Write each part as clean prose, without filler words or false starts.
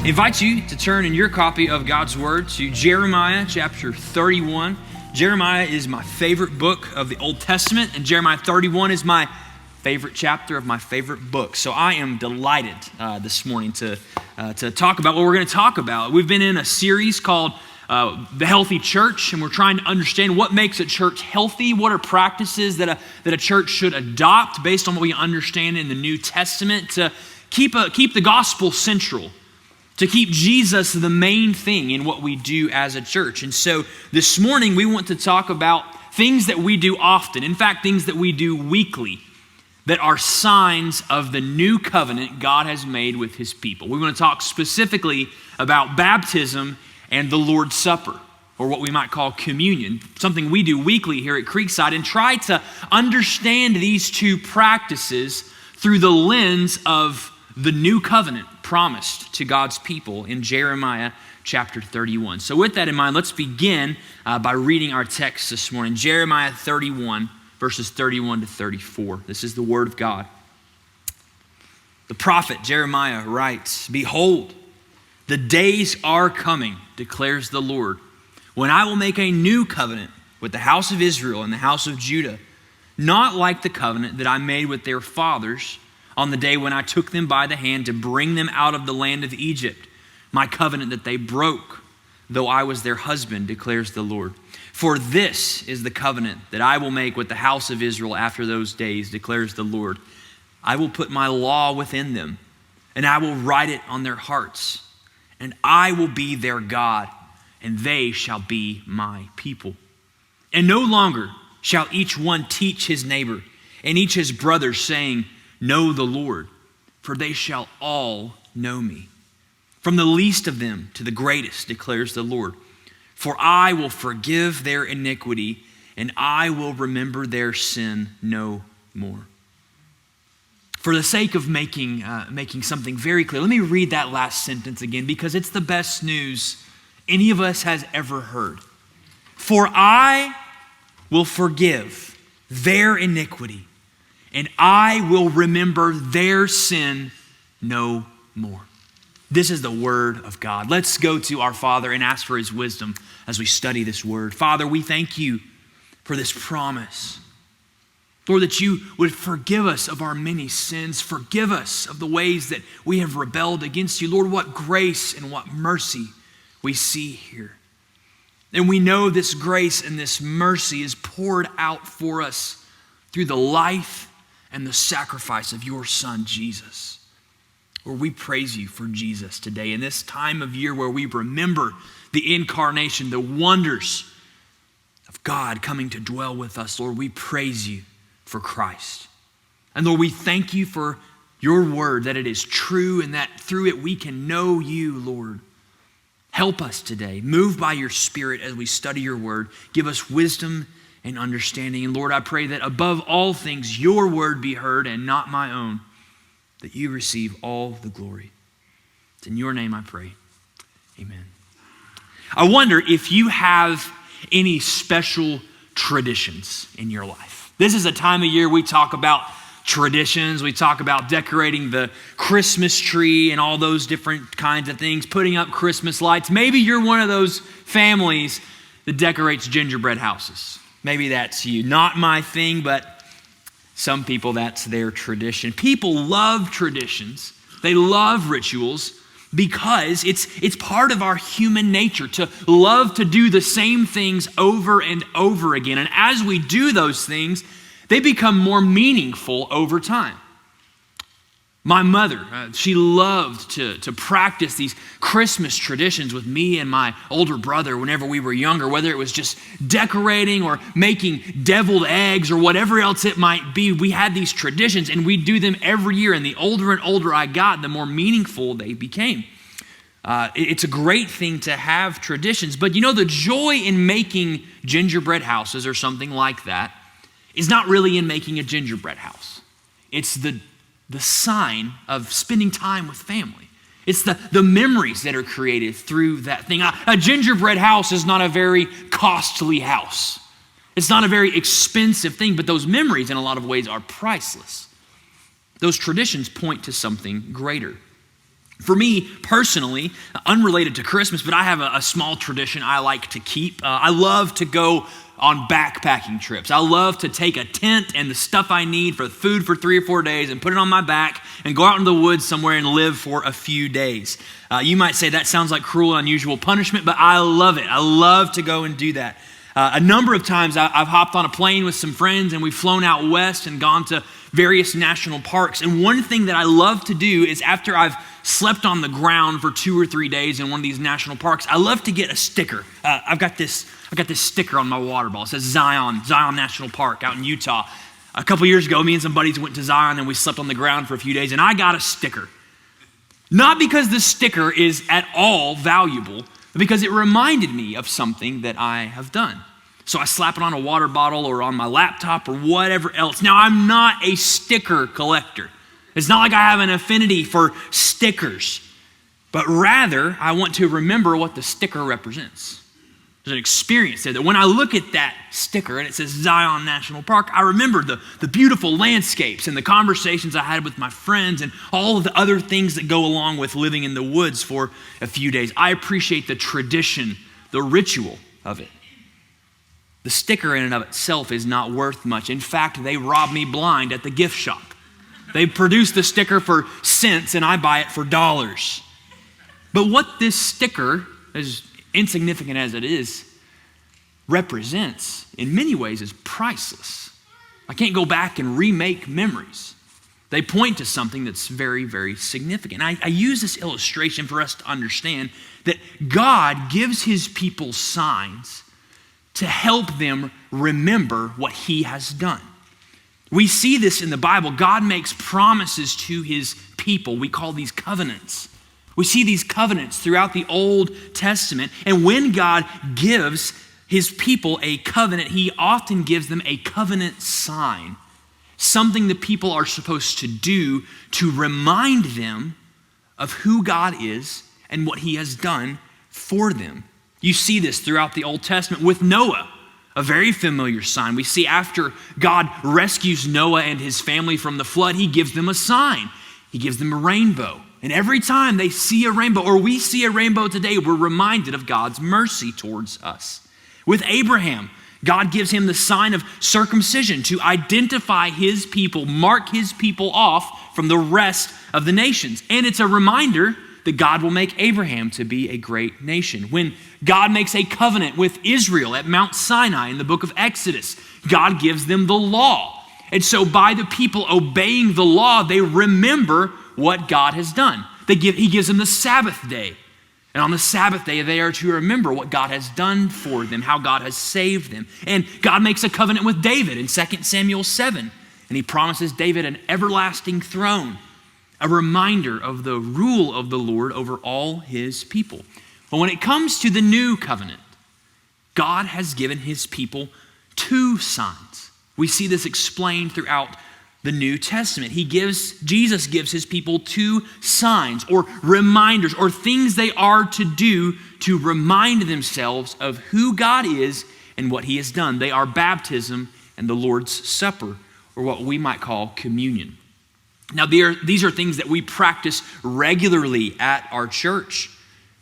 I invite you to turn in your copy of God's Word to Jeremiah chapter 31. Jeremiah is my favorite book of the Old Testament, and Jeremiah 31 is my favorite chapter of my favorite book. So I am delighted this morning to talk about what we're going to talk about. We've been in a series called The Healthy Church, and we're trying to understand what makes a church healthy. What are practices that a church should adopt based on what we understand in the New Testament to keep the gospel central, to keep Jesus the main thing in what we do as a church. And so this morning we want to talk about things that we do often, in fact, things that we do weekly, that are signs of the new covenant God has made with his people. We want to talk specifically about baptism and the Lord's Supper, or what we might call communion, something we do weekly here at Creekside, and try to understand these two practices through the lens of the new covenant promised to God's people in Jeremiah chapter 31. So with that in mind, let's begin by reading our text this morning. Jeremiah 31, verses 31 to 34. This is the word of God. The prophet Jeremiah writes, "Behold, the days are coming, declares the Lord, when I will make a new covenant with the house of Israel and the house of Judah, not like the covenant that I made with their fathers on the day when I took them by the hand to bring them out of the land of Egypt, my covenant that they broke, though I was their husband, declares the Lord. For this is the covenant that I will make with the house of Israel after those days, declares the Lord. I will put my law within them, and I will write it on their hearts, and I will be their God, and they shall be my people. And no longer shall each one teach his neighbor and each his brother, saying, Know the Lord, for they shall all know me, from the least of them to the greatest, declares the Lord. For I will forgive their iniquity, and I will remember their sin no more." For the sake of making something very clear, let me read that last sentence again, because it's the best news any of us has ever heard. For I will forgive their iniquity, and I will remember their sin no more. This is the word of God. Let's go to our Father and ask for his wisdom as we study this word. Father, we thank you for this promise. Lord, that you would forgive us of our many sins. Forgive us of the ways that we have rebelled against you. Lord, what grace and what mercy we see here. And we know this grace and this mercy is poured out for us through the life and the sacrifice of your Son, Jesus. Lord, we praise you for Jesus today in this time of year where we remember the incarnation, the wonders of God coming to dwell with us. Lord, we praise you for Christ. And Lord, we thank you for your word, that it is true and that through it we can know you, Lord. Help us today. Move by your Spirit as we study your word. Give us wisdom and understanding. And Lord, I pray that above all things, your word be heard and not my own, that you receive all the glory. It's in your name I pray. Amen. I wonder if you have any special traditions in your life. This is a time of year we talk about traditions. We talk about decorating the Christmas tree and all those different kinds of things, putting up Christmas lights. Maybe you're one of those families that decorates gingerbread houses. Maybe that's you. Not my thing, but some people, that's their tradition. People love traditions. They love rituals because it's part of our human nature to love to do the same things over and over again. And as we do those things, they become more meaningful over time. My mother, she loved to practice these Christmas traditions with me and my older brother whenever we were younger, whether it was just decorating or making deviled eggs or whatever else it might be. We had these traditions and we do them every year. And the older and older I got, the more meaningful they became. It's a great thing to have traditions, but you know, the joy in making gingerbread houses or something like that is not really in making a gingerbread house. It's the sign of spending time with family. It's the memories that are created through that thing. A gingerbread house is not a very costly house. It's not a very expensive thing, but those memories in a lot of ways are priceless. Those traditions point to something greater. For me personally, unrelated to Christmas, but I have a small tradition I like to keep. I love to go on backpacking trips. I love to take a tent and the stuff I need for food for 3 or 4 days and put it on my back and go out in the woods somewhere and live for a few days. You might say that sounds like cruel and unusual punishment, but I love it. I love to go and do that. A number of times I've hopped on a plane with some friends and we've flown out west and gone to various national parks. And one thing that I love to do is after I've slept on the ground for 2 or 3 days in one of these national parks, I love to get a sticker. I've got this sticker on my water bottle. It says Zion National Park out in Utah. A couple years ago, me and some buddies went to Zion and we slept on the ground for a few days and I got a sticker. Not because the sticker is at all valuable, but because it reminded me of something that I have done. So I slap it on a water bottle or on my laptop or whatever else. Now, I'm not a sticker collector. It's not like I have an affinity for stickers, but rather I want to remember what the sticker represents. There's an experience there that when I look at that sticker and it says Zion National Park, I remember the beautiful landscapes and the conversations I had with my friends and all of the other things that go along with living in the woods for a few days. I appreciate the tradition, the ritual of it. The sticker in and of itself is not worth much. In fact, they rob me blind at the gift shop. They produce the sticker for cents and I buy it for dollars. But what this sticker, as insignificant as it is, represents in many ways is priceless. I can't go back and remake memories. They point to something that's very, very significant. I use this illustration for us to understand that God gives his people signs to help them remember what he has done. We see this in the Bible. God makes promises to his people. We call these covenants. We see these covenants throughout the Old Testament. And when God gives his people a covenant, he often gives them a covenant sign, something the people are supposed to do to remind them of who God is and what he has done for them. You see this throughout the Old Testament with Noah, a very familiar sign. We see after God rescues Noah and his family from the flood, he gives them a sign. He gives them a rainbow. And every time they see a rainbow, or we see a rainbow today, we're reminded of God's mercy towards us. With Abraham, God gives him the sign of circumcision to identify his people, mark his people off from the rest of the nations. And it's a reminder that God will make Abraham to be a great nation. When God makes a covenant with Israel at Mount Sinai in the book of Exodus, God gives them the law. And so by the people obeying the law, they remember what God has done. He gives them the Sabbath day. And on the Sabbath day, they are to remember what God has done for them, how God has saved them. And God makes a covenant with David in 2 Samuel 7. And he promises David an everlasting throne, a reminder of the rule of the Lord over all his people. But when it comes to the new covenant, God has given his people 2 signs. We see this explained throughout the New Testament. Jesus gives his people 2 signs or reminders or things they are to do to remind themselves of who God is and what he has done. They are baptism and the Lord's Supper, or what we might call communion. Now, these are things that we practice regularly at our church.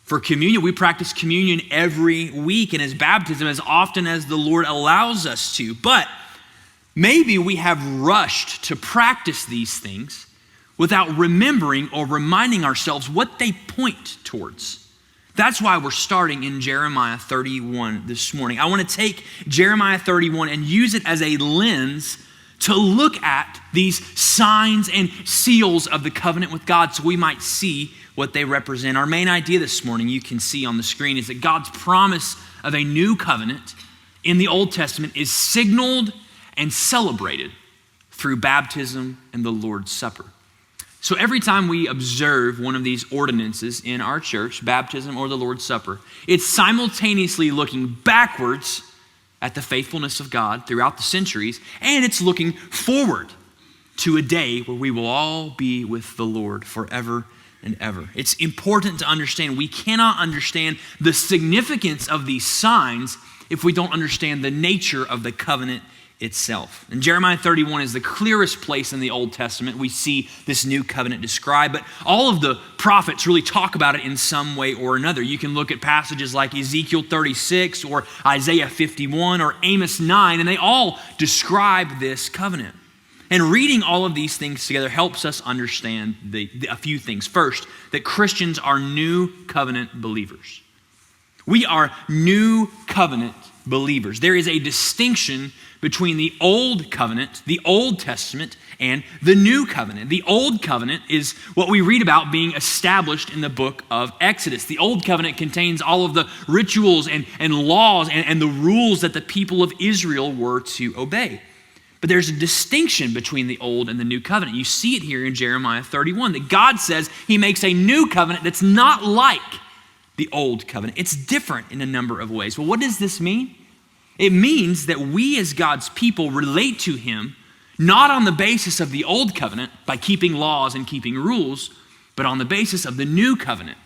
For communion, we practice communion every week, and as baptism as often as the Lord allows us to. But maybe we have rushed to practice these things without remembering or reminding ourselves what they point towards. That's why we're starting in Jeremiah 31 this morning. I want to take Jeremiah 31 and use it as a lens to look at these signs and seals of the covenant with God so we might see what they represent. Our main idea this morning, you can see on the screen, is that God's promise of a new covenant in the Old Testament is signaled and celebrated through baptism and the Lord's Supper. So every time we observe one of these ordinances in our church, baptism or the Lord's Supper, it's simultaneously looking backwards at the faithfulness of God throughout the centuries, and it's looking forward to a day where we will all be with the Lord forever and ever. It's important to understand we cannot understand the significance of these signs if we don't understand the nature of the covenant itself. And Jeremiah 31 is the clearest place in the Old Testament we see this new covenant described, but all of the prophets really talk about it in some way or another. You can look at passages like Ezekiel 36 or Isaiah 51 or Amos 9, and they all describe this covenant. And reading all of these things together helps us understand a few things. First, that Christians are new covenant believers. We are new covenant believers. There is a distinction between the Old Covenant, the Old Testament, and the New Covenant. The Old Covenant is what we read about being established in the book of Exodus. The Old Covenant contains all of the rituals and laws and the rules that the people of Israel were to obey. But there's a distinction between the Old and the New Covenant. You see it here in Jeremiah 31, that God says he makes a new covenant that's not like the Old Covenant. It's different in a number of ways. Well, what does this mean? It means that we as God's people relate to him not on the basis of the Old Covenant by keeping laws and keeping rules, but on the basis of the New Covenant,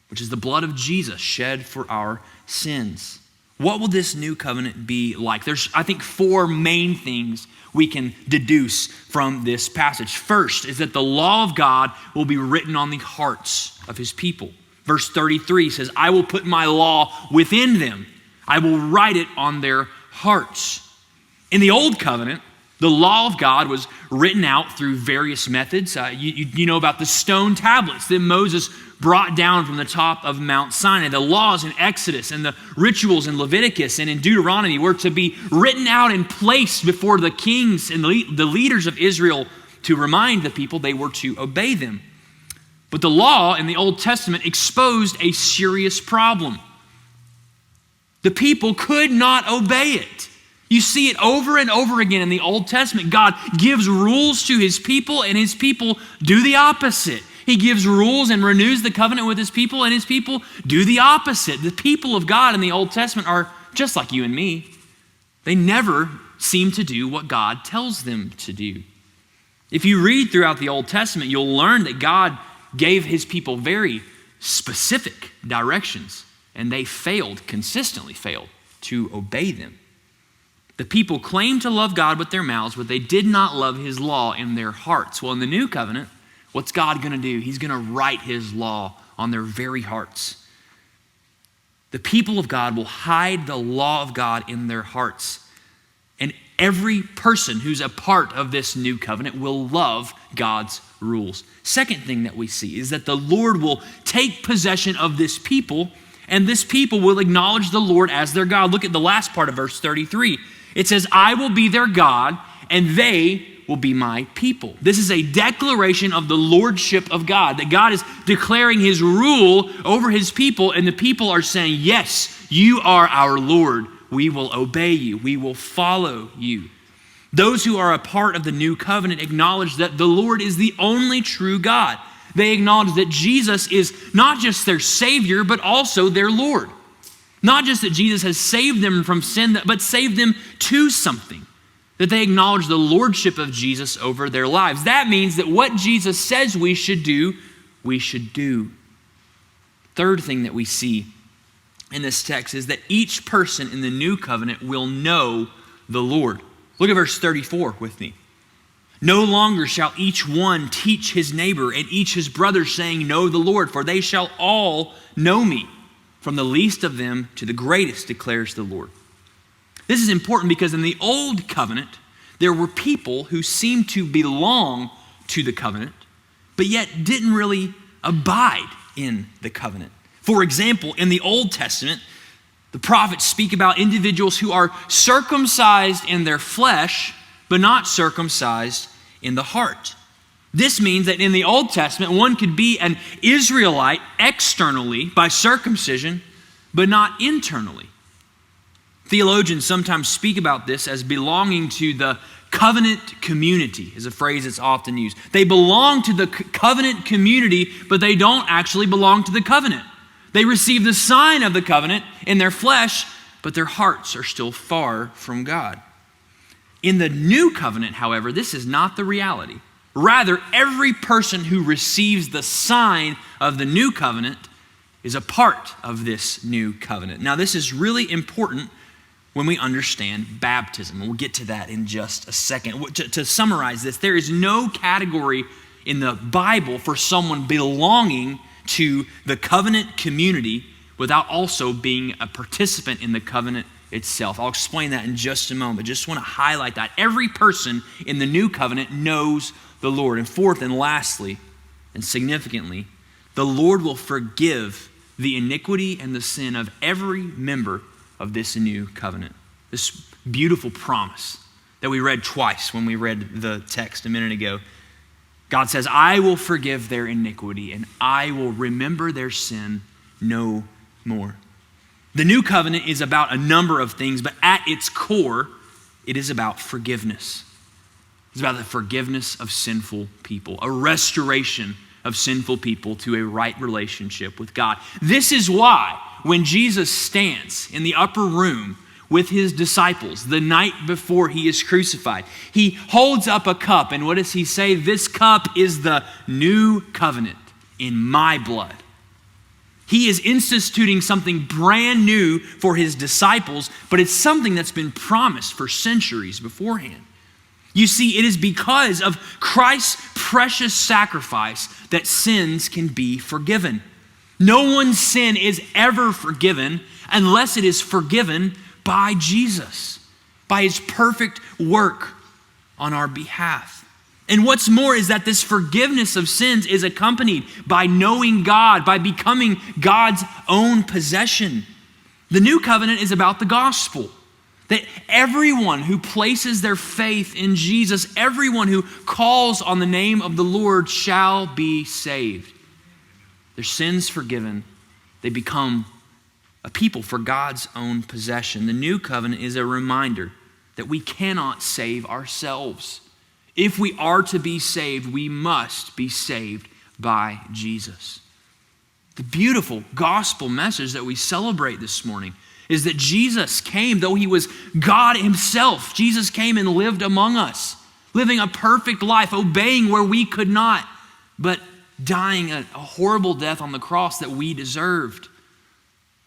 which is the blood of Jesus shed for our sins. What will this new covenant be like? There's, I think, four main things we can deduce from this passage. First is that the law of God will be written on the hearts of his people. Verse 33 says, I will put my law within them. I will write it on their hearts. In the Old Covenant, the law of God was written out through various methods. You know about the stone tablets that Moses brought down from the top of Mount Sinai. The laws in Exodus and the rituals in Leviticus and in Deuteronomy were to be written out and placed before the kings and the leaders of Israel to remind the people they were to obey them. But the law in the Old Testament exposed a serious problem. The people could not obey it. You see it over and over again in the Old Testament. God gives rules to his people, and his people do the opposite. He gives rules and renews the covenant with his people, and his people do the opposite. The people of God in the Old Testament are just like you and me. They never seem to do what God tells them to do. If you read throughout the Old Testament, you'll learn that God gave his people very specific directions, and they consistently failed to obey them. The people claimed to love God with their mouths, but they did not love his law in their hearts. Well, in the new covenant, what's God going to do? He's going to write his law on their very hearts. The people of God will hide the law of God in their hearts. And every person who's a part of this new covenant will love God's rules. Second thing that we see is that the Lord will take possession of this people, and this people will acknowledge the Lord as their God. Look at the last part of verse 33. It says, I will be their God, and they will be my people. This is a declaration of the lordship of God, that God is declaring his rule over his people, and the people are saying, yes, you are our Lord. We will obey you. We will follow you. Those who are a part of the new covenant acknowledge that the Lord is the only true God. They acknowledge that Jesus is not just their Savior, but also their Lord. Not just that Jesus has saved them from sin, but saved them to something. That they acknowledge the lordship of Jesus over their lives. That means that what Jesus says we should do, we should do. Third thing that we see in this text is that each person in the new covenant will know the Lord. Look at verse 34 with me. No longer shall each one teach his neighbor and each his brother, saying, know the Lord, for they shall all know me, from the least of them to the greatest, declares the Lord. This is important because in the old covenant, there were people who seemed to belong to the covenant, but yet didn't really abide in the covenant. For example, in the Old Testament, the prophets speak about individuals who are circumcised in their flesh, but not circumcised in the heart. This means that in the Old Testament, one could be an Israelite externally by circumcision, but not internally. Theologians sometimes speak about this as belonging to the covenant community, is a phrase that's often used. They belong to the covenant community, but they don't actually belong to the covenant. They receive the sign of the covenant in their flesh, but their hearts are still far from God. In the new covenant, however, this is not the reality. Rather, every person who receives the sign of the new covenant is a part of this new covenant. Now, this is really important when we understand baptism. And we'll get to that in just a second. To summarize this, there is no category in the Bible for someone belonging to the covenant community without also being a participant in the covenant itself. I'll explain that in just a moment. Just want to highlight that. Every person in the new covenant knows the Lord. And fourth and lastly, and significantly, the Lord will forgive the iniquity and the sin of every member of this new covenant. This beautiful promise that we read twice when we read the text a minute ago. God says, I will forgive their iniquity and I will remember their sin no more. The new covenant is about a number of things, but at its core, it is about forgiveness. It's about the forgiveness of sinful people, a restoration of sinful people to a right relationship with God. This is why when Jesus stands in the upper room with his disciples the night before he is crucified, he holds up a cup, and what does he say? This cup is the new covenant in my blood. He is instituting something brand new for his disciples, but it's something that's been promised for centuries beforehand. You see, it is because of Christ's precious sacrifice that sins can be forgiven. No one's sin is ever forgiven unless it is forgiven by Jesus, by his perfect work on our behalf. And what's more is that this forgiveness of sins is accompanied by knowing God, by becoming God's own possession. The new covenant is about the gospel. That everyone who places their faith in Jesus, everyone who calls on the name of the Lord shall be saved. Their sins forgiven, they become a people for God's own possession. The new covenant is a reminder that we cannot save ourselves. If we are to be saved, we must be saved by Jesus. The beautiful gospel message that we celebrate this morning is that Jesus came, though he was God himself. Jesus came and lived among us, living a perfect life, obeying where we could not, but dying a horrible death on the cross that we deserved.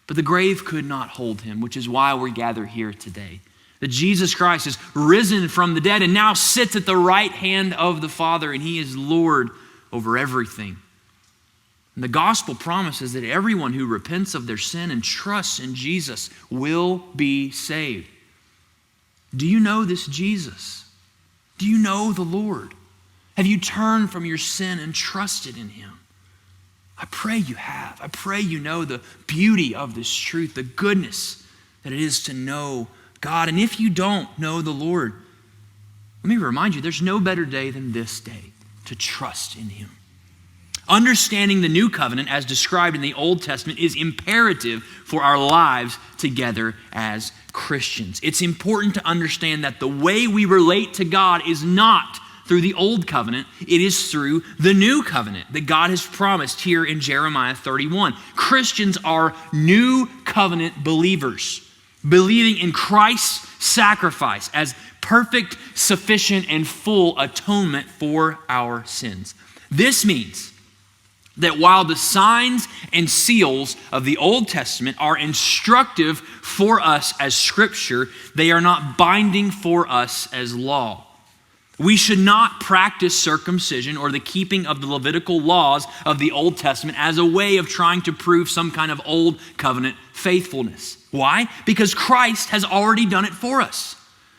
But the grave could not hold him, which is why we gather here today. That Jesus Christ is risen from the dead and now sits at the right hand of the Father, and he is Lord over everything. And the gospel promises that everyone who repents of their sin and trusts in Jesus will be saved. Do you know this Jesus? Do you know the Lord? Have you turned from your sin and trusted in him? I pray you have. I pray you know the beauty of this truth, the goodness that it is to know God. And if you don't know the Lord, let me remind you, there's no better day than this day to trust in him. Understanding the new covenant as described in the Old Testament is imperative for our lives together as Christians. It's important to understand that the way we relate to God is not through the old covenant, it is through the new covenant that God has promised here in Jeremiah 31. Christians are new covenant believers, believing in Christ's sacrifice as perfect, sufficient, and full atonement for our sins. This means that while the signs and seals of the Old Testament are instructive for us as Scripture, they are not binding for us as law. We should not practice circumcision or the keeping of the Levitical laws of the Old Testament as a way of trying to prove some kind of old covenant faithfulness. Why? Because Christ has already done it for us.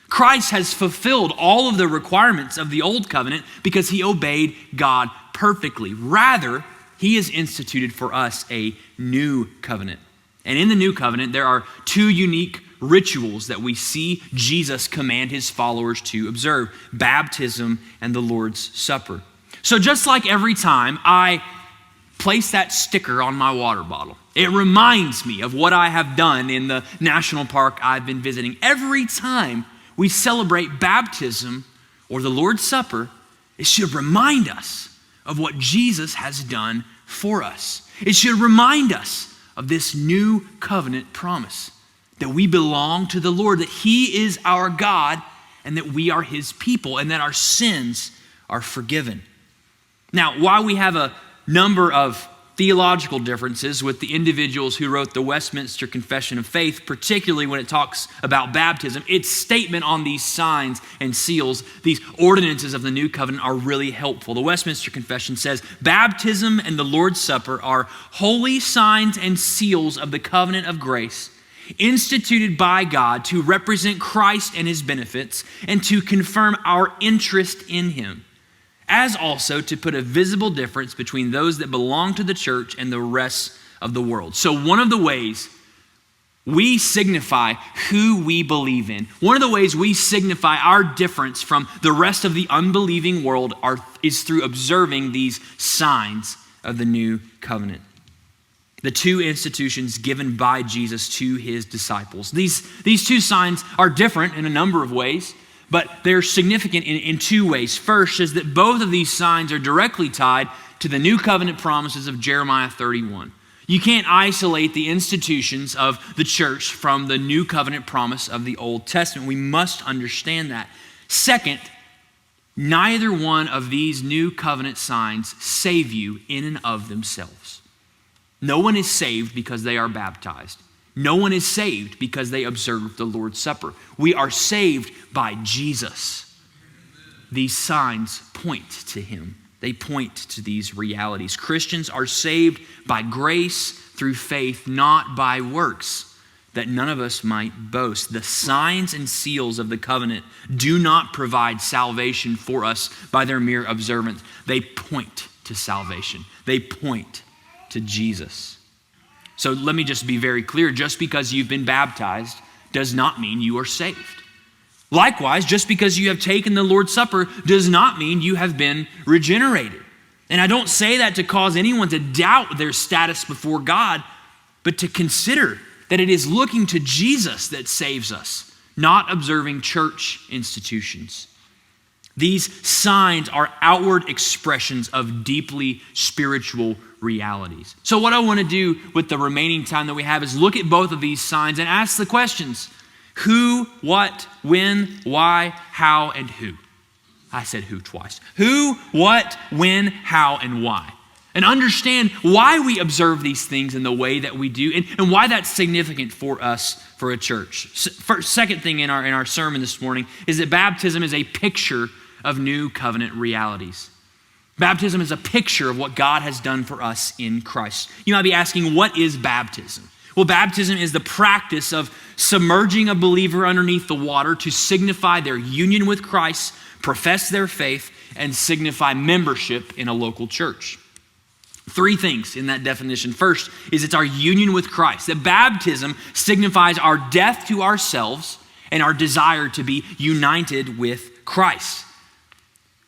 Christ has fulfilled all of the requirements of the old covenant because he obeyed God perfectly. Rather, he has instituted for us a new covenant. And in the new covenant, there are two unique rituals that we see Jesus command his followers to observe: baptism and the Lord's Supper. So just like every time I place that sticker on my water bottle, it reminds me of what I have done in the national park I've been visiting. Every time we celebrate baptism or the Lord's Supper, it should remind us of what Jesus has done for us. It should remind us of this new covenant promise that we belong to the Lord, that he is our God, and that we are his people, and that our sins are forgiven. Now, while we have a number of theological differences with the individuals who wrote the Westminster Confession of Faith, particularly when it talks about baptism. Its statement on these signs and seals, these ordinances of the new covenant, are really helpful. The Westminster Confession says, baptism and the Lord's Supper are holy signs and seals of the covenant of grace, instituted by God to represent Christ and his benefits and to confirm our interest in him, as also to put a visible difference between those that belong to the church and the rest of the world. So one of the ways we signify who we believe in, one of the ways we signify our difference from the rest of the unbelieving world is through observing these signs of the new covenant. The two institutions given by Jesus to his disciples. These two signs are different in a number of ways, but they're significant in two ways. First is that both of these signs are directly tied to the new covenant promises of Jeremiah 31. You can't isolate the institutions of the church from the new covenant promise of the Old Testament. We must understand that. Second, neither one of these new covenant signs save you in and of themselves. No one is saved because they are baptized. No one is saved because they observe the Lord's Supper. We are saved by Jesus. These signs point to him. They point to these realities. Christians are saved by grace through faith, not by works, that none of us might boast. The signs and seals of the covenant do not provide salvation for us by their mere observance. They point to salvation. They point to Jesus. So let me just be very clear. Just because you've been baptized does not mean you are saved. Likewise, just because you have taken the Lord's Supper does not mean you have been regenerated. And I don't say that to cause anyone to doubt their status before God, but to consider that it is looking to Jesus that saves us, not observing church institutions. These signs are outward expressions of deeply spiritual realities. So what I want to do with the remaining time that we have is look at both of these signs and ask the questions: who, what, when, why, how, and who. I said who twice. Who, what, when, how, and why. And understand why we observe these things in the way that we do and why that's significant for us for a church. Second thing in our sermon this morning is that baptism is a picture of new covenant realities. Baptism is a picture of what God has done for us in Christ. You might be asking, what is baptism? Well, baptism is the practice of submerging a believer underneath the water to signify their union with Christ, profess their faith, and signify membership in a local church. Three things in that definition. First is it's our union with Christ. That baptism signifies our death to ourselves and our desire to be united with Christ.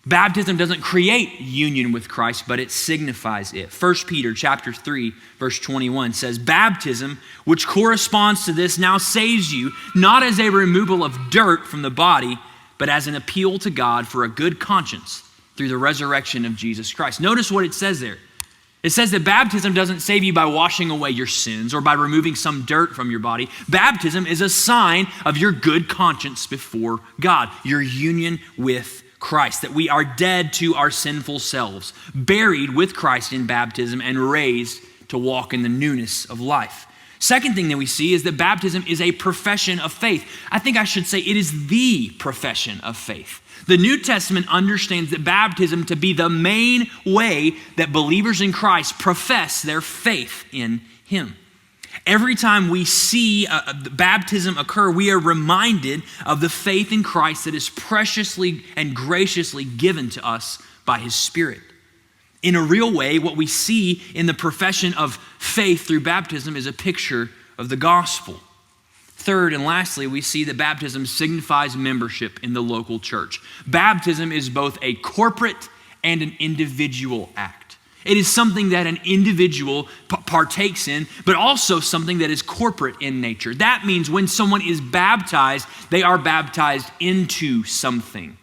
Baptism doesn't create union with Christ, but it signifies it. 1 Peter chapter 3, verse 21 says, baptism, which corresponds to this, now saves you, not as a removal of dirt from the body, but as an appeal to God for a good conscience through the resurrection of Jesus Christ. Notice what it says there. It says that baptism doesn't save you by washing away your sins or by removing some dirt from your body. Baptism is a sign of your good conscience before God, your union with Christ, that we are dead to our sinful selves, buried with Christ in baptism, and raised to walk in the newness of life. Second thing that we see is that baptism is a profession of faith. I think I should say it is the profession of faith. The New Testament understands that baptism to be the main way that believers in Christ profess their faith in him. Every time we see baptism occur, we are reminded of the faith in Christ that is preciously and graciously given to us by his Spirit. In a real way, what we see in the profession of faith through baptism is a picture of the gospel. Third and lastly, we see that baptism signifies membership in the local church. Baptism is both a corporate and an individual act. It is something that an individual partakes in, but also something that is corporate in nature. That means when someone is baptized, they are baptized into something.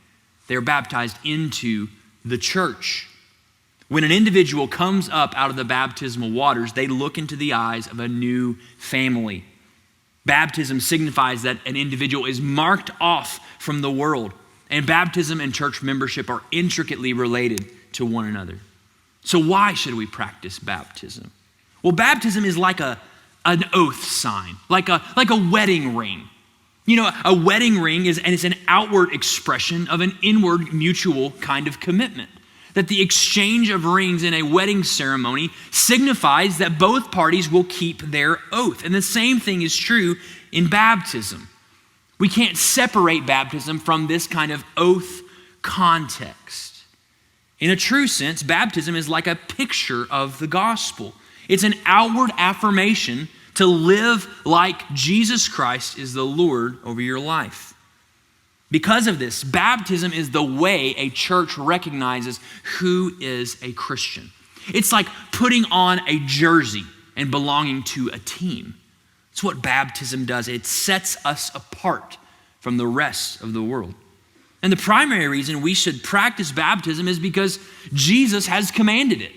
They are baptized into the church. When an individual comes up out of the baptismal waters, they look into the eyes of a new family. Baptism signifies that an individual is marked off from the world, and baptism and church membership are intricately related to one another. So why should we practice baptism? Well, baptism is like an oath sign, like a wedding ring. You know, a wedding ring is an outward expression of an inward mutual kind of commitment. That the exchange of rings in a wedding ceremony signifies that both parties will keep their oath. And the same thing is true in baptism. We can't separate baptism from this kind of oath context. In a true sense, baptism is like a picture of the gospel. It's an outward affirmation to live like Jesus Christ is the Lord over your life. Because of this, baptism is the way a church recognizes who is a Christian. It's like putting on a jersey and belonging to a team. It's what baptism does. It sets us apart from the rest of the world. And the primary reason we should practice baptism is because Jesus has commanded it.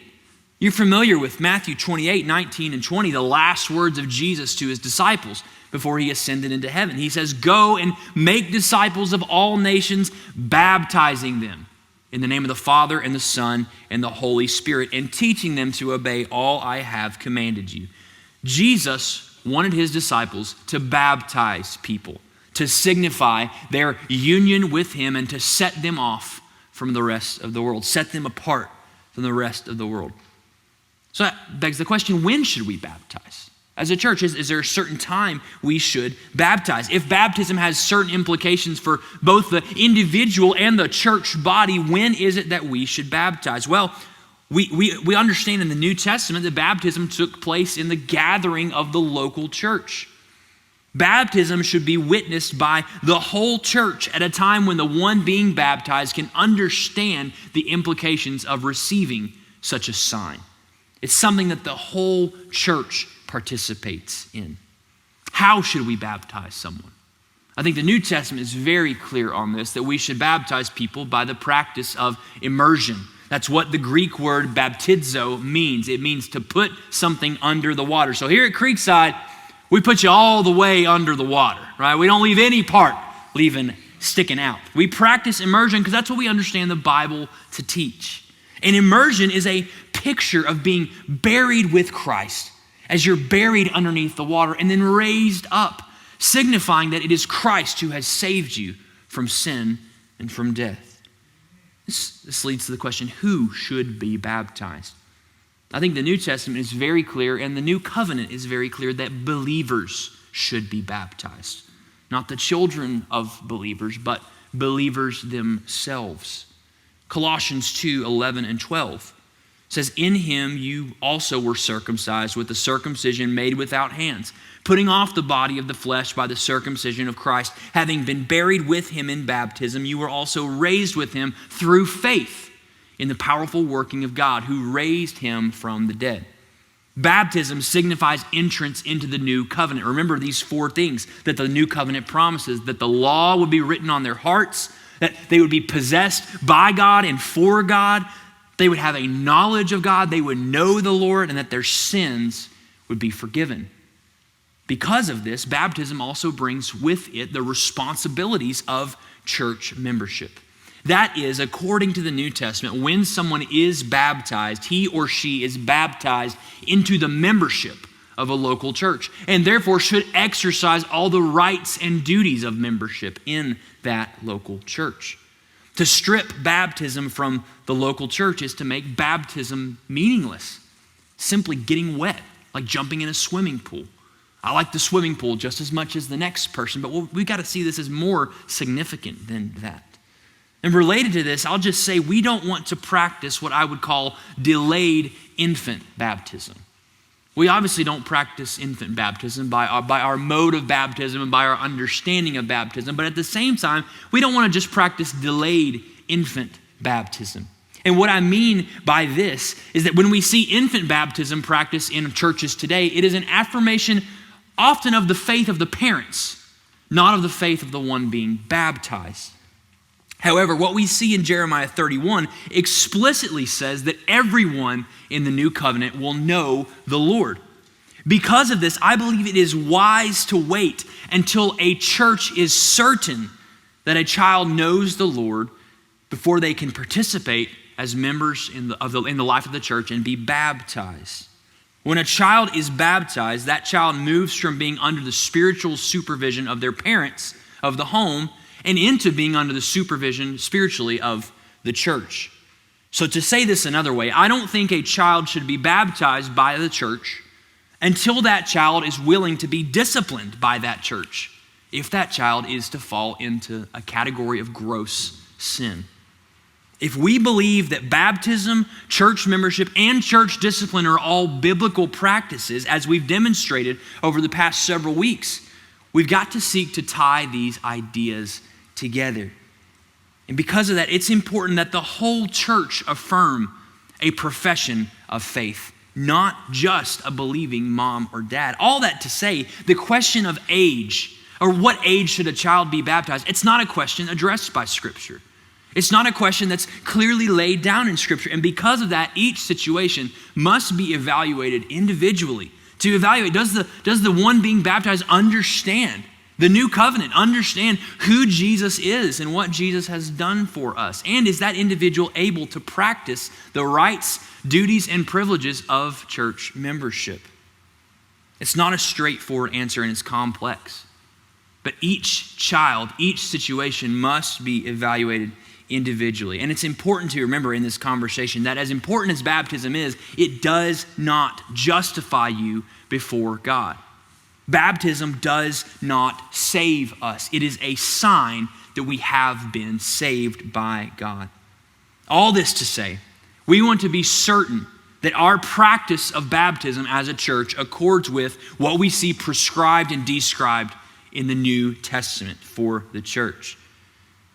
You're familiar with Matthew 28, 19, and 20, the last words of Jesus to his disciples before he ascended into heaven. He says, "Go and make disciples of all nations, baptizing them in the name of the Father and the Son and the Holy Spirit, and teaching them to obey all I have commanded you." Jesus wanted his disciples to baptize people, to signify their union with him and to set them off from the rest of the world, set them apart from the rest of the world. So that begs the question, when should we baptize? As a church, is there a certain time we should baptize? If baptism has certain implications for both the individual and the church body, when is it that we should baptize? Well, we understand in the New Testament that baptism took place in the gathering of the local church. Baptism should be witnessed by the whole church at a time when the one being baptized can understand the implications of receiving such a sign. It's something that the whole church participates in. How should we baptize someone? I think the New Testament is very clear on this, that we should baptize people by the practice of immersion. That's what the Greek word baptizo means. It means to put something under the water. So here at Creekside, we put you all the way under the water, right? We don't leave any part sticking out. We practice immersion because that's what we understand the Bible to teach. And immersion is a picture of being buried with Christ as you're buried underneath the water and then raised up, signifying that it is Christ who has saved you from sin and from death. This leads to the question, who should be baptized? I think the New Testament is very clear and the New Covenant is very clear that believers should be baptized. Not the children of believers, but believers themselves. Colossians 2:11 and 12 says, "In him you also were circumcised with the circumcision made without hands, putting off the body of the flesh by the circumcision of Christ. Having been buried with him in baptism, you were also raised with him through faith in the powerful working of God who raised him from the dead." Baptism signifies entrance into the new covenant. Remember these four things that the new covenant promises: that the law would be written on their hearts, that they would be possessed by God and for God, they would have a knowledge of God, they would know the Lord, and that their sins would be forgiven. Because of this, baptism also brings with it the responsibilities of church membership. That is, according to the New Testament, when someone is baptized, he or she is baptized into the membership of a local church, and therefore should exercise all the rights and duties of membership in that local church. To strip baptism from the local church is to make baptism meaningless, simply getting wet, like jumping in a swimming pool. I like the swimming pool just as much as the next person, but we've got to see this as more significant than that. And related to this, I'll just say we don't want to practice what I would call delayed infant baptism. We obviously don't practice infant baptism by our mode of baptism and by our understanding of baptism, but at the same time, we don't want to just practice delayed infant baptism. And what I mean by this is that when we see infant baptism practiced in churches today, it is an affirmation often of the faith of the parents, not of the faith of the one being baptized. However, what we see in Jeremiah 31 explicitly says that everyone in the new covenant will know the Lord. Because of this, I believe it is wise to wait until a church is certain that a child knows the Lord before they can participate as members in the life of the church and be baptized. When a child is baptized, that child moves from being under the spiritual supervision of their parents of the home and into being under the supervision spiritually of the church. So to say this another way, I don't think a child should be baptized by the church until that child is willing to be disciplined by that church, if that child is to fall into a category of gross sin. If we believe that baptism, church membership, and church discipline are all biblical practices, as we've demonstrated over the past several weeks, we've got to seek to tie these ideas together. And because of that, it's important that the whole church affirm a profession of faith, not just a believing mom or dad. All that to say, the question of age, or what age should a child be baptized, it's not a question addressed by Scripture. It's not a question that's clearly laid down in Scripture. And because of that, each situation must be evaluated individually. To evaluate, does the one being baptized understand the new covenant, understand who Jesus is and what Jesus has done for us? And is that individual able to practice the rights, duties, and privileges of church membership? It's not a straightforward answer, and it's complex. But each child, each situation must be evaluated individually. And it's important to remember in this conversation that as important as baptism is, it does not justify you before God. Baptism does not save us. It is a sign that we have been saved by God. All this to say, we want to be certain that our practice of baptism as a church accords with what we see prescribed and described in the New Testament for the church.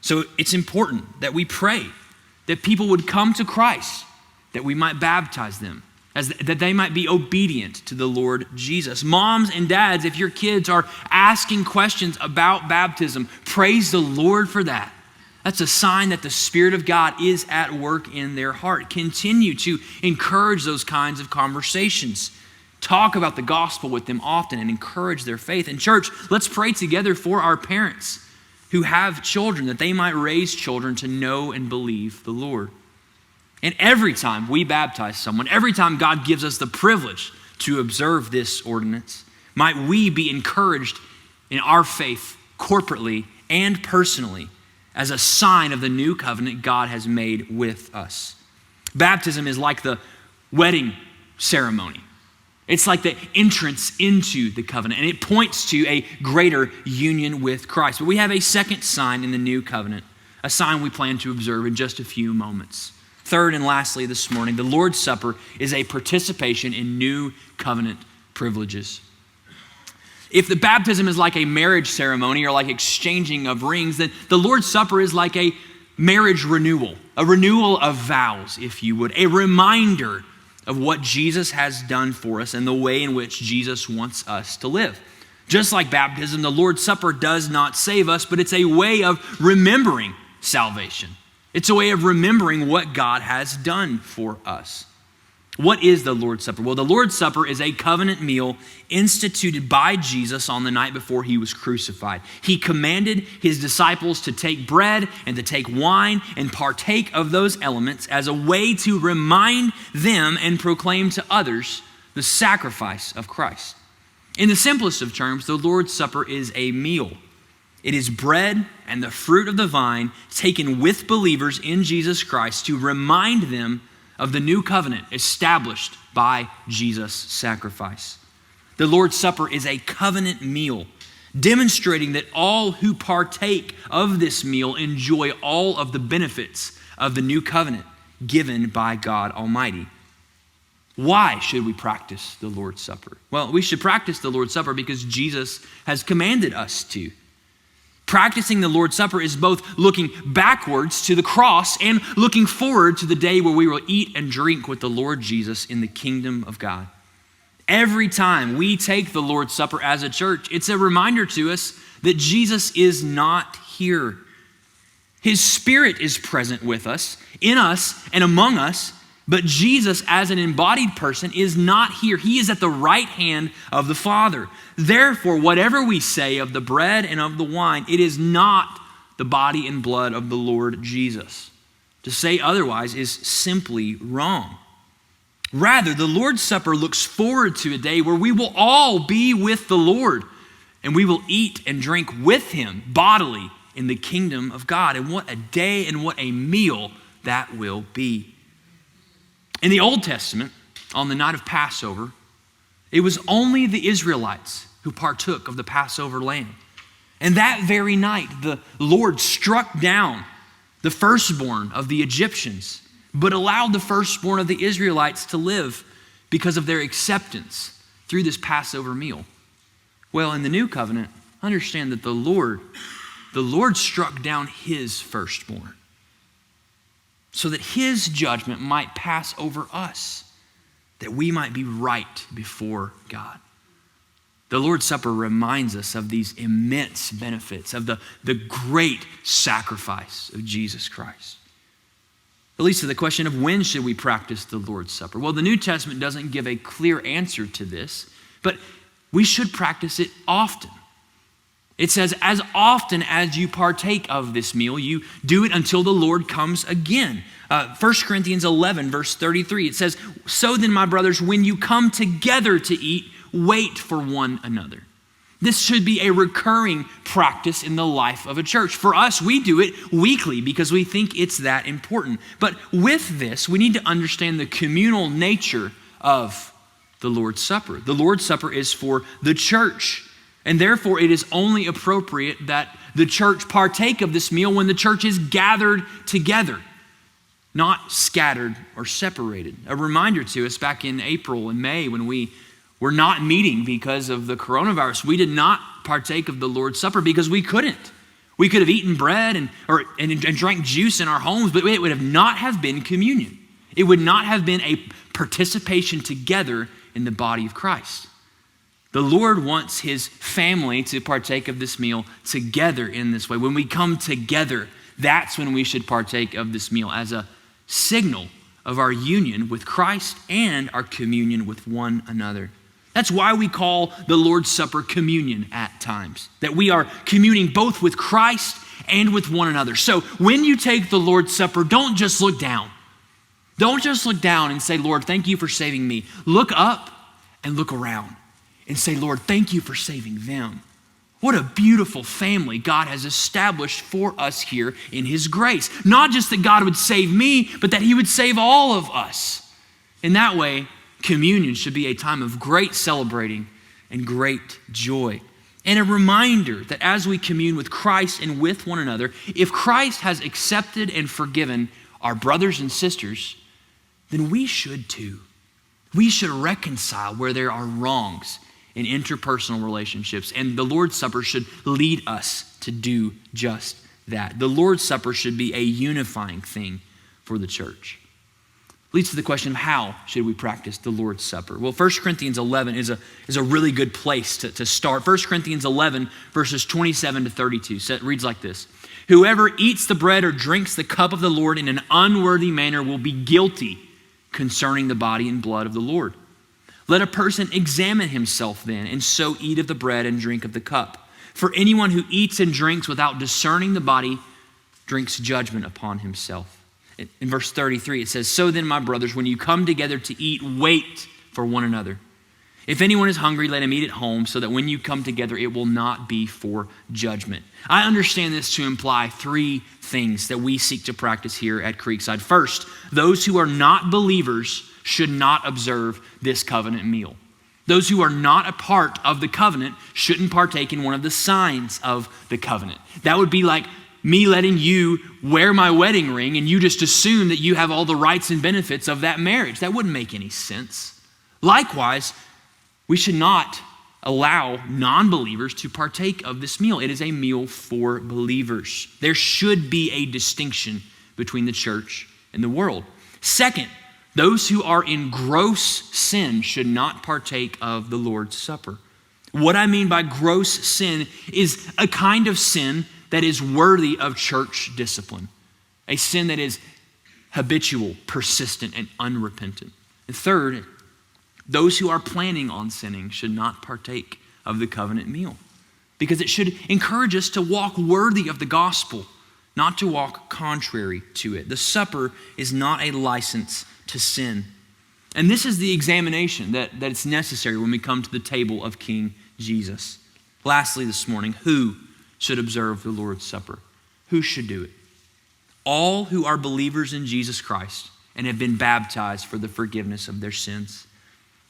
So it's important that we pray that people would come to Christ, that we might baptize them, that they might be obedient to the Lord Jesus. Moms and dads, if your kids are asking questions about baptism, praise the Lord for that. That's a sign that the Spirit of God is at work in their heart. Continue to encourage those kinds of conversations. Talk about the gospel with them often and encourage their faith. And church, let's pray together for our parents who have children, that they might raise children to know and believe the Lord. And every time we baptize someone, every time God gives us the privilege to observe this ordinance, might we be encouraged in our faith corporately and personally as a sign of the new covenant God has made with us. Baptism is like the wedding ceremony. It's like the entrance into the covenant, and it points to a greater union with Christ. But we have a second sign in the new covenant, a sign we plan to observe in just a few moments. Third and lastly this morning, the Lord's Supper is a participation in new covenant privileges. If the baptism is like a marriage ceremony or like exchanging of rings, then the Lord's Supper is like a marriage renewal, a renewal of vows, if you would, a reminder of what Jesus has done for us and the way in which Jesus wants us to live. Just like baptism, the Lord's Supper does not save us, but it's a way of remembering salvation. It's a way of remembering what God has done for us. What is the Lord's Supper? Well, the Lord's Supper is a covenant meal instituted by Jesus on the night before he was crucified. He commanded his disciples to take bread and to take wine and partake of those elements as a way to remind them and proclaim to others the sacrifice of Christ. In the simplest of terms, the Lord's Supper is a meal. It is bread and the fruit of the vine taken with believers in Jesus Christ to remind them of the new covenant established by Jesus' sacrifice. The Lord's Supper is a covenant meal, demonstrating that all who partake of this meal enjoy all of the benefits of the new covenant given by God Almighty. Why should we practice the Lord's Supper? Well, we should practice the Lord's Supper because Jesus has commanded us to. Practicing the Lord's Supper is both looking backwards to the cross and looking forward to the day where we will eat and drink with the Lord Jesus in the kingdom of God. Every time we take the Lord's Supper as a church, it's a reminder to us that Jesus is not here. His Spirit is present with us, in us, and among us, but Jesus as an embodied person is not here. He is at the right hand of the Father. Therefore, whatever we say of the bread and of the wine, it is not the body and blood of the Lord Jesus. To say otherwise is simply wrong. Rather, the Lord's Supper looks forward to a day where we will all be with the Lord, and we will eat and drink with him bodily in the kingdom of God. And what a day and what a meal that will be. In the Old Testament, on the night of Passover, it was only the Israelites who partook of the Passover lamb. And that very night, the Lord struck down the firstborn of the Egyptians, but allowed the firstborn of the Israelites to live because of their acceptance through this Passover meal. Well, in the new covenant, understand that the Lord struck down his firstborn so that his judgment might pass over us, that we might be right before God. The Lord's Supper reminds us of these immense benefits, of the great sacrifice of Jesus Christ. It leads to the question of when should we practice the Lord's Supper? Well, the New Testament doesn't give a clear answer to this, but we should practice it often. It says, as often as you partake of this meal, you do it until the Lord comes again. 1 Corinthians 11, verse 33, it says, so then, my brothers, when you come together to eat, wait for one another. This should be a recurring practice in the life of a church. For us, we do it weekly because we think it's that important. But with this, we need to understand the communal nature of the Lord's Supper. The Lord's Supper is for the church, and therefore it is only appropriate that the church partake of this meal when the church is gathered together, not scattered or separated. A reminder to us back in April and May when we were not meeting because of the coronavirus. We did not partake of the Lord's Supper because we couldn't. We could have eaten bread and drank juice in our homes, but it would have not have been communion. It would not have been a participation together in the body of Christ. The Lord wants his family to partake of this meal together in this way. When we come together, that's when we should partake of this meal as a signal of our union with Christ and our communion with one another. That's why we call the Lord's Supper communion at times, that we are communing both with Christ and with one another. So when you take the Lord's Supper, don't just look down. Don't just look down and say, Lord, thank you for saving me. Look up and look around and say, Lord, thank you for saving them. What a beautiful family God has established for us here in his grace. Not just that God would save me, but that he would save all of us. In that way, communion should be a time of great celebrating and great joy. And a reminder that as we commune with Christ and with one another, if Christ has accepted and forgiven our brothers and sisters, then we should too. We should reconcile where there are wrongs in interpersonal relationships, and the Lord's Supper should lead us to do just that. The Lord's Supper should be a unifying thing for the church. Leads to the question of how should we practice the Lord's Supper? Well, 1 Corinthians 11 is a really good place to start. 1 Corinthians 11, verses 27 to 32, so it reads like this. Whoever eats the bread or drinks the cup of the Lord in an unworthy manner will be guilty concerning the body and blood of the Lord. Let a person examine himself then, and so eat of the bread and drink of the cup. For anyone who eats and drinks without discerning the body drinks judgment upon himself. In verse 33, it says, so then, my brothers, when you come together to eat, wait for one another. If anyone is hungry, let him eat at home, so that when you come together, it will not be for judgment. I understand this to imply three things that we seek to practice here at Creekside. First, those who are not believers should not observe this covenant meal. Those who are not a part of the covenant shouldn't partake in one of the signs of the covenant. That would be like me letting you wear my wedding ring and you just assume that you have all the rights and benefits of that marriage. That wouldn't make any sense. Likewise, we should not allow non-believers to partake of this meal. It is a meal for believers. There should be a distinction between the church and the world. Second, those who are in gross sin should not partake of the Lord's Supper. What I mean by gross sin is a kind of sin that is worthy of church discipline, a sin that is habitual, persistent, and unrepentant. And third, those who are planning on sinning should not partake of the covenant meal, because it should encourage us to walk worthy of the gospel, not to walk contrary to it. The supper is not a license to sin. And this is the examination that it's necessary when we come to the table of King Jesus. Lastly this morning, who should observe the Lord's Supper? Who should do it? All who are believers in Jesus Christ and have been baptized for the forgiveness of their sins.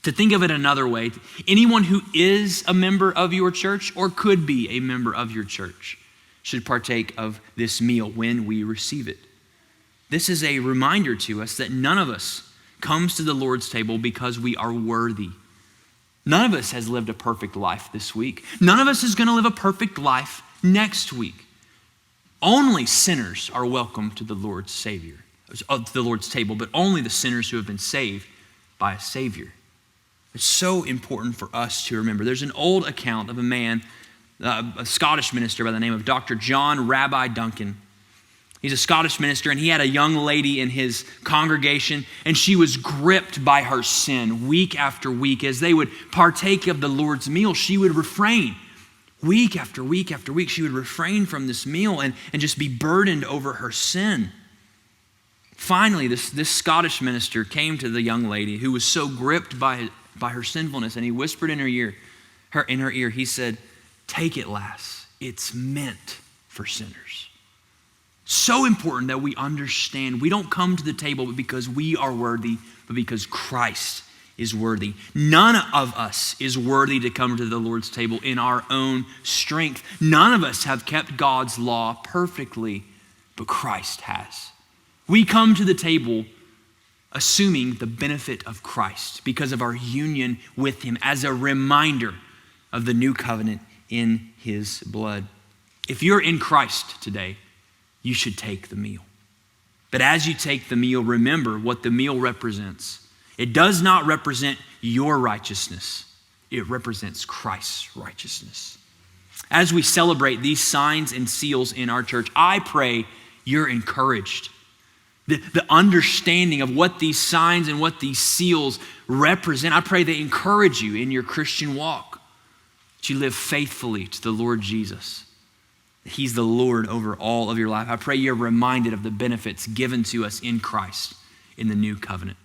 To think of it another way, anyone who is a member of your church or could be a member of your church should partake of this meal when we receive it. This is a reminder to us that none of us comes to the Lord's table because we are worthy. None of us has lived a perfect life this week. None of us is going to live a perfect life next week. Only sinners are welcome to the Lord's table, but only the sinners who have been saved by a Savior. It's so important for us to remember. There's an old account of a man, a Scottish minister by the name of Dr. John Rabbi Duncan. He's a Scottish minister, and he had a young lady in his congregation, and she was gripped by her sin week after week. As they would partake of the Lord's meal, she would refrain. Week after week after week, she would refrain from this meal and just be burdened over her sin. Finally, this Scottish minister came to the young lady who was so gripped by her sinfulness, and he whispered in her ear, he said, "Take it, lass. It's meant for sinners." So important that we understand we don't come to the table because we are worthy, but because Christ is worthy. None of us is worthy to come to the Lord's table in our own strength. None of us have kept God's law perfectly, but Christ has. We come to the table assuming the benefit of Christ because of our union with him as a reminder of the new covenant in his blood. If you're in Christ today, you should take the meal. But as you take the meal, remember what the meal represents. It does not represent your righteousness. It represents Christ's righteousness. As we celebrate these signs and seals in our church, I pray you're encouraged. The understanding of what these signs and what these seals represent, I pray they encourage you in your Christian walk, that you live faithfully to the Lord Jesus. He's the Lord over all of your life. I pray you're reminded of the benefits given to us in Christ in the new covenant.